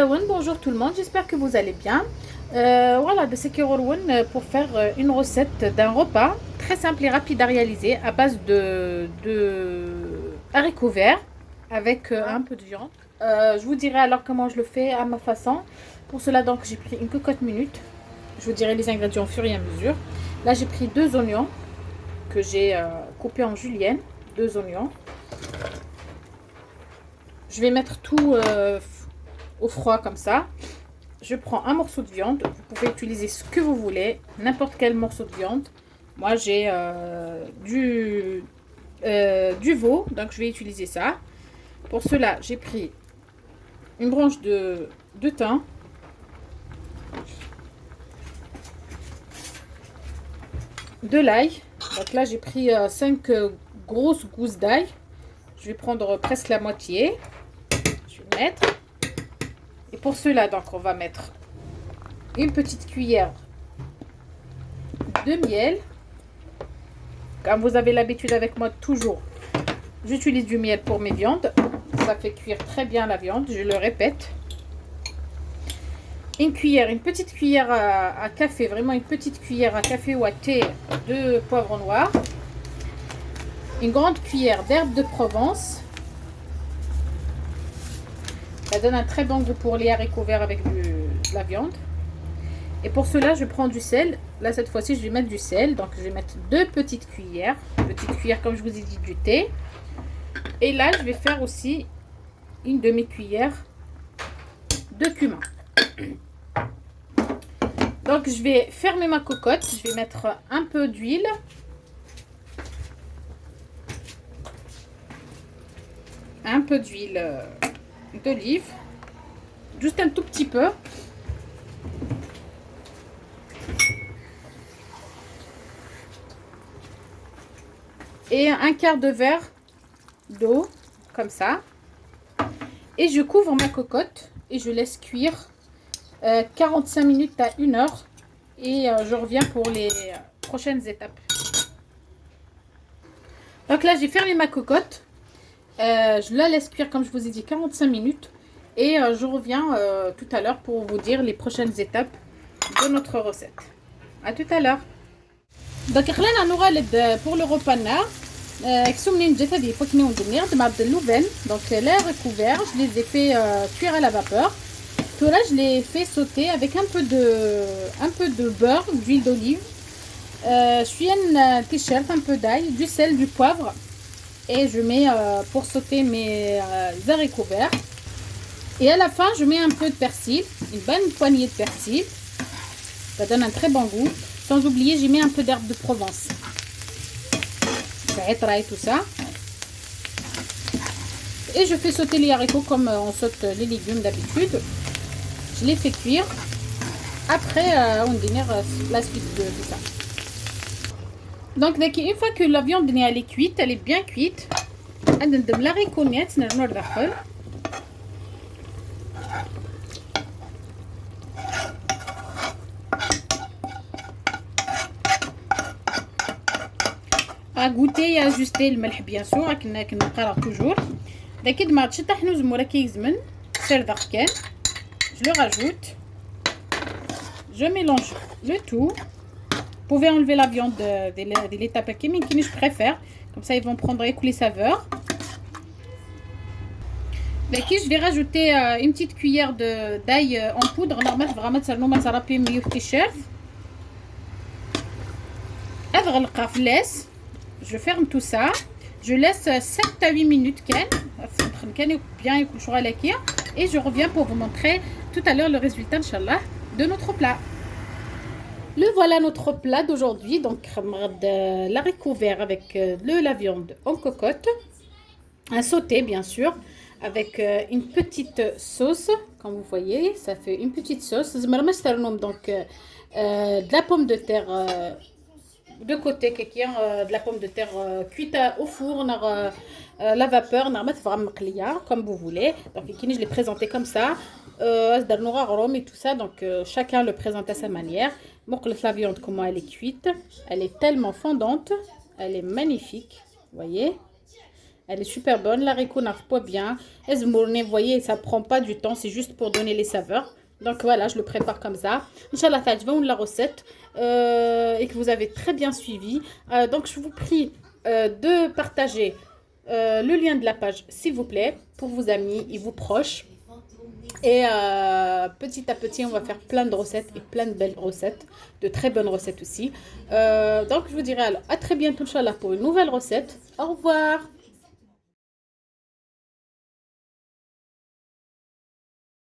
Bonjour tout le monde, j'espère que vous allez bien. Voilà, de Sekiroun pour faire une recette d'un repas très simple et rapide à réaliser à base de haricots verts avec un peu de viande. Je vous dirai alors comment je le fais à ma façon. Pour cela, donc, j'ai pris une cocotte minute. Je vous dirai les ingrédients au fur et à mesure. Là, j'ai pris deux oignons que j'ai coupés en julienne. Deux oignons. Je vais mettre tout au froid comme ça. Je prends un morceau de viande. Vous pouvez utiliser ce que vous voulez, n'importe quel morceau de viande. Moi, j'ai du veau, donc je vais utiliser ça. Pour cela, j'ai pris une branche de thym, de l'ail. Donc là, j'ai pris 5 grosses gousses d'ail. Je vais prendre presque la moitié. Je vais mettre. Et pour cela, donc, on va mettre une petite cuillère de miel. Comme vous avez l'habitude avec moi, toujours, j'utilise du miel pour mes viandes. Ça fait cuire très bien la viande, je le répète. Une cuillère, une petite cuillère à café, vraiment une petite cuillère à café ou à thé de poivre noir. Une grande cuillère d'herbe de Provence. Ça donne un très bon goût pour les haricots verts avec de la viande. Et pour cela, je prends du sel. Là, cette fois-ci, je vais mettre du sel. Donc, je vais mettre 2 petites cuillères. Petite cuillère, comme je vous ai dit, du thé. Et là, je vais faire aussi une demi-cuillère de cumin. Donc, je vais fermer ma cocotte. Je vais mettre un peu d'huile. Un peu d'huile d'olive. Juste un tout petit peu. Et un quart de verre d'eau, comme ça. Et je couvre ma cocotte et je laisse cuire 45 minutes à 1 heure. Et je reviens pour les prochaines étapes. Donc là, j'ai fermé ma cocotte. Je la laisse cuire, comme je vous ai dit, 45 minutes. Et je reviens tout à l'heure pour vous dire les prochaines étapes de notre recette. À tout à l'heure. Donc, pour le repas donc l'air est couvert, je les ai fait cuire à la vapeur. Tout là, je l'ai fait sauter avec un peu de beurre, d'huile d'olive. Je suis un t-shirt, un peu d'ail, du sel, du poivre. Et je mets pour sauter mes haricots verts. Et à la fin, je mets un peu de persil, une bonne poignée de persil. Ça donne un très bon goût. Sans oublier, j'y mets un peu d'herbe de Provence. Et tout ça. Et je fais sauter les haricots comme on saute les légumes d'habitude. Je les fais cuire. Après, on dîne la suite de tout ça. Donc, une fois que la viande est cuite, elle est bien cuite. On va l'haricot net, à goûter et à ajuster le melh bien sûr, كنقرا toujours. داكيد ما تشطح نوز مورا كيزمن سير داركان. Je le rajoute. Je mélange le tout. Vous pouvez enlever la viande de l'étape qui je préfère. Comme ça, ils vont prendre les saveurs. D'accord, je vais rajouter une petite cuillère d'ail en poudre. Normalement, vraiment, ça nous met rapide mieux que chef. Je ferme tout ça. Je laisse 7 à 8 minutes bien et je reviens pour vous montrer tout à l'heure le résultat, Inch'Allah, de notre plat. Le voilà notre plat d'aujourd'hui. Donc, l'haricot vert avec la viande en cocotte. Un sauté, bien sûr, avec une petite sauce. Comme vous voyez, ça fait une petite sauce. Donc, de la pomme de terre de côté, de la pomme de terre cuite au four, la vapeur, comme vous voulez. Donc, je l'ai présenté comme ça. Et tout ça, donc chacun le présente à sa manière. La viande, comment elle est cuite, elle est tellement fondante, elle est magnifique, vous voyez. Elle est super bonne. L'haricot n'arrive pas bien. Ezmourne, vous voyez, ça prend pas du temps. C'est juste pour donner les saveurs. Donc voilà, je le prépare comme ça. Inch'Allah, تعجبون la recette et que vous avez très bien suivi. Donc je vous prie de partager le lien de la page, s'il vous plaît, pour vos amis et vos proches. Et petit à petit, on va faire plein de recettes et plein de belles recettes, de très bonnes recettes aussi. Donc je vous dirai alors à très bientôt, Inch'Allah, pour une nouvelle recette. Au revoir!